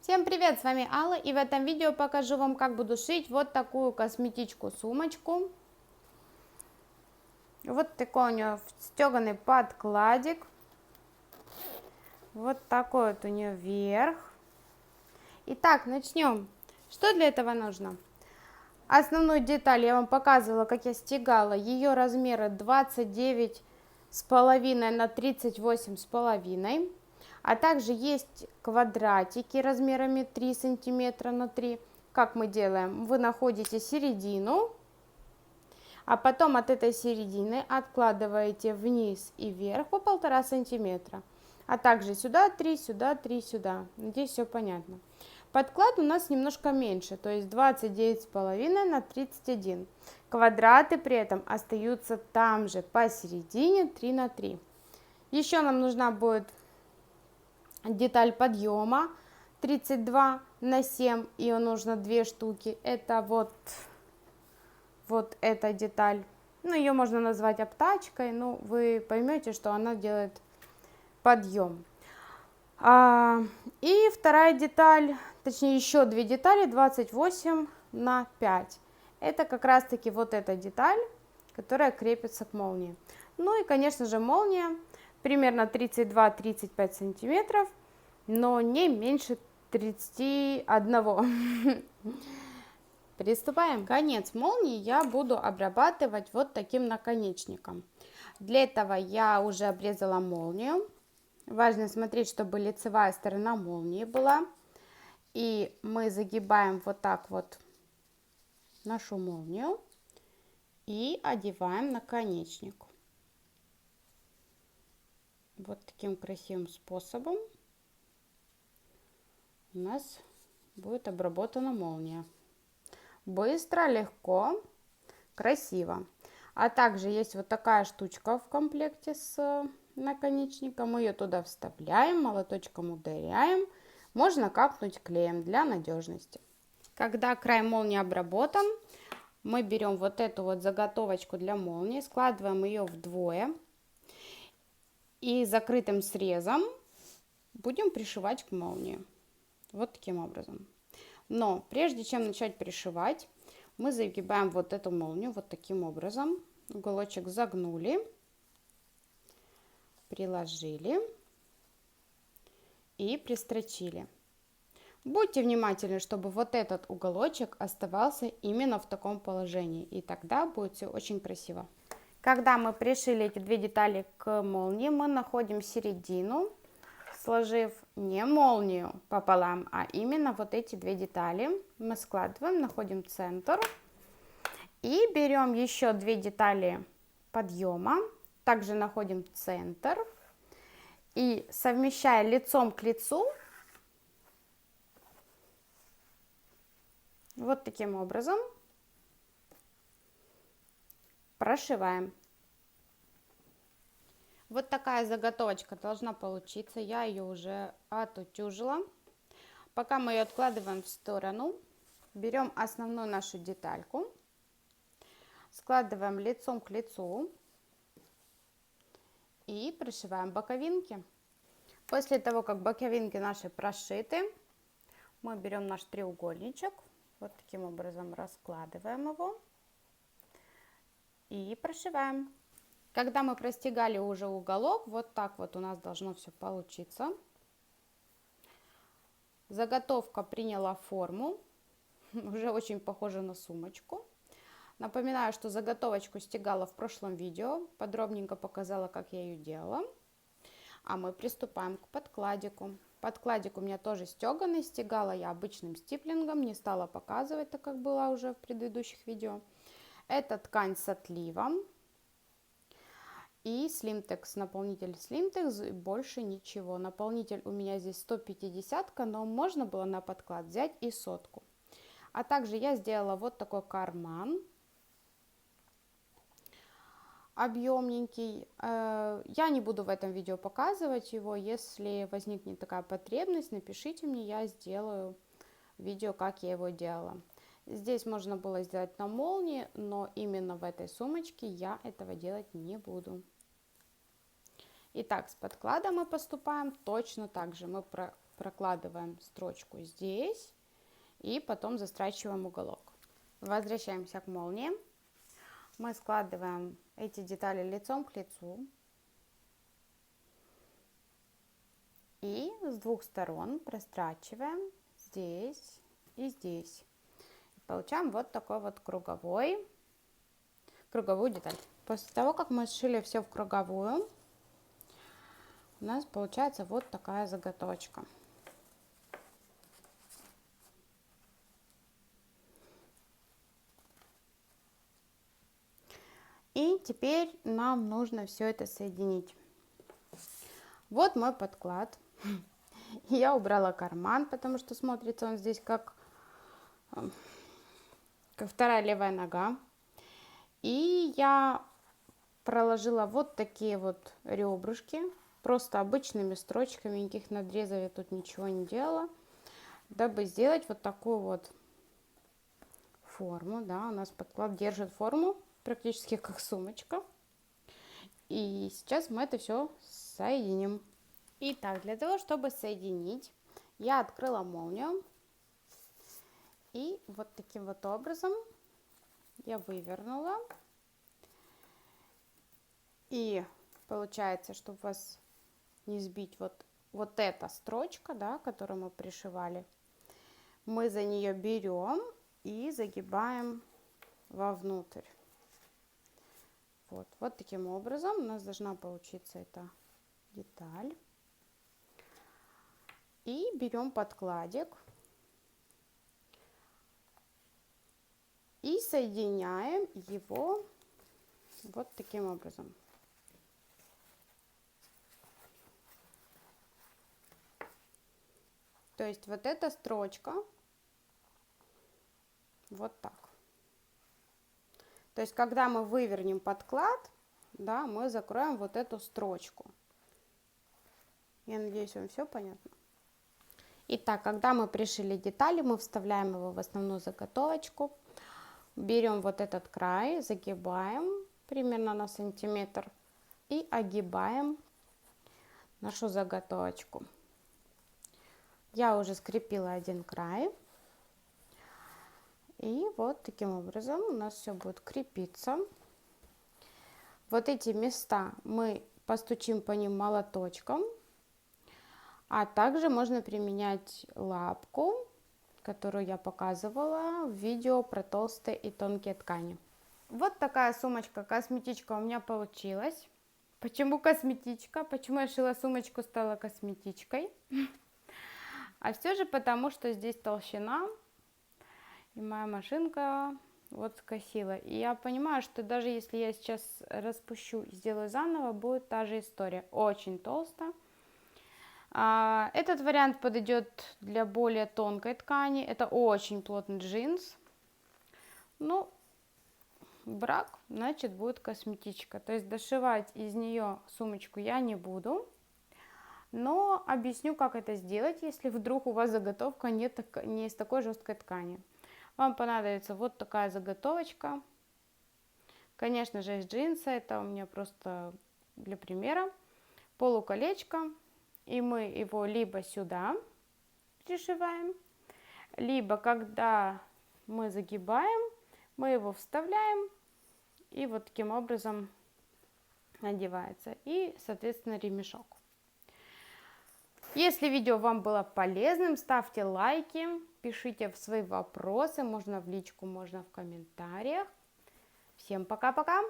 Всем привет, с вами Алла, и в этом видео покажу вам, как буду шить вот такую косметичку-сумочку. Вот такой у нее стеганый подкладик. Вот такой вот у нее верх. Итак, начнем. Что для этого нужно? Основную деталь я вам показывала, как я стегала. Ее размеры 29,5 на 38,5. А также есть квадратики размерами 3 сантиметра на 3. Как мы делаем? Вы находите середину, а потом от этой середины откладываете вниз и вверх по 1,5 сантиметра. А также сюда 3, сюда 3, сюда. Здесь все понятно. Подклад у нас немножко меньше, то есть 29,5 на 31. Квадраты при этом остаются там же посередине 3 на 3. Еще нам нужна будет деталь подъема 32 на 7, ее нужно 2 штуки. Это вот эта деталь. Ну, ее можно назвать обтачкой, но вы поймете, что она делает подъем. И вторая деталь, точнее еще 2 детали 28 на 5. Это как раз таки вот эта деталь, которая крепится к молнии. Ну и, конечно же, молния примерно 32-35 сантиметров, но не меньше 31. Приступаем. Конец молнии я буду обрабатывать вот таким наконечником. Для этого я уже обрезала молнию. Важно смотреть, чтобы лицевая сторона молнии была. И мы загибаем вот так вот нашу молнию и одеваем наконечник. Вот таким красивым способом у нас будет обработана молния. Быстро, легко, красиво. А также есть вот такая штучка в комплекте с наконечником. Мы ее туда вставляем, молоточком ударяем. Можно капнуть клеем для надежности. Когда край молнии обработан, мы берем вот эту вот заготовочку для молнии, складываем ее вдвое и закрытым срезом будем пришивать к молнии. Вот таким образом. Но прежде чем начать пришивать, мы загибаем вот эту молнию вот таким образом. Уголочек загнули, приложили и пристрочили. Будьте внимательны, чтобы вот этот уголочек оставался именно в таком положении, и тогда будет все очень красиво. Когда мы пришили эти 2 детали к молнии, мы находим середину, сложив не молнию пополам, а именно вот эти 2 детали. Мы складываем, находим центр и берем еще 2 детали подъема, также находим центр и, совмещая лицом к лицу, вот таким образом прошиваем. Вот такая заготовочка должна получиться. Я ее уже отутюжила. Пока мы ее откладываем в сторону, берем основную нашу детальку, складываем лицом к лицу и пришиваем боковинки. После того, как боковинки наши прошиты, мы берем наш треугольничек, вот таким образом раскладываем его и прошиваем. Когда мы простегали уже уголок, вот так вот у нас должно все получиться. Заготовка приняла форму, уже очень похожа на сумочку. Напоминаю, что заготовочку стегала в прошлом видео, подробненько показала, как я ее делала. А мы приступаем к подкладику. Подкладик у меня тоже стеганый, стегала я обычным стиплингом, не стала показывать, так как была уже в предыдущих видео. Это ткань с отливом. И Slimtex, наполнитель Slimtex, больше ничего. Наполнитель у меня здесь 150, но можно было на подклад взять и 100. А также я сделала вот такой карман объемненький. Я не буду в этом видео показывать его. Если возникнет такая потребность, напишите мне, я сделаю видео, как я его делала. Здесь можно было сделать на молнии, но именно в этой сумочке я этого делать не буду. Итак, с подкладом мы поступаем точно так же. Мы прокладываем строчку здесь и потом застрачиваем уголок. Возвращаемся к молнии. Мы складываем эти детали лицом к лицу. И с двух сторон прострачиваем здесь и здесь. Получаем вот такой вот круговую деталь. После того, как мы сшили все в круговую, у нас получается вот такая заготовочка. И теперь нам нужно все это соединить. Вот мой подклад. Я убрала карман, потому что смотрится он здесь как вторая левая нога. И я проложила вот такие вот ребрышки, просто обычными строчками, никаких надрезов я тут ничего не делала, дабы сделать вот такую вот форму, да, у нас подклад держит форму практически как сумочка. И сейчас мы это все соединим. Итак, для того, чтобы соединить, я открыла молнию и вот таким вот образом я вывернула. И получается, чтобы вас не сбить, вот эта строчка, да, которую мы пришивали, мы за нее берем и загибаем вовнутрь. Вот таким образом у нас должна получиться эта деталь. И берем подкладик и соединяем его вот таким образом. То есть вот эта строчка вот так. То есть когда мы вывернем подклад, да, мы закроем вот эту строчку. Я надеюсь, вам все понятно. Итак, когда мы пришили детали, мы вставляем его в основную заготовочку. Берем вот этот край, загибаем примерно на сантиметр и огибаем нашу заготовочку. Я уже скрепила один край. И вот таким образом у нас все будет крепиться. Вот эти места мы постучим по ним молоточком. А также можно применять лапку, которую я показывала в видео про толстые и тонкие ткани. Вот такая сумочка-косметичка у меня получилась. Почему косметичка? Почему я шила сумочку, стала косметичкой? А все же потому, что здесь толщина, и моя машинка вот скосила. И я понимаю, что даже если я сейчас распущу и сделаю заново, будет та же история. Очень толсто. Этот вариант подойдет для более тонкой ткани. Это очень плотный джинс. Ну, брак, значит, будет косметичка. То есть дошивать из нее сумочку я не буду. Но объясню, как это сделать, если вдруг у вас заготовка не из такой жесткой ткани. Вам понадобится вот такая заготовочка. Конечно же, из джинса. Это у меня просто для примера. Полуколечко. И мы его либо сюда пришиваем, либо когда мы загибаем, мы его вставляем, и вот таким образом надевается. И, соответственно, ремешок. Если видео вам было полезным, ставьте лайки, пишите свои вопросы, можно в личку, можно в комментариях. Всем пока-пока!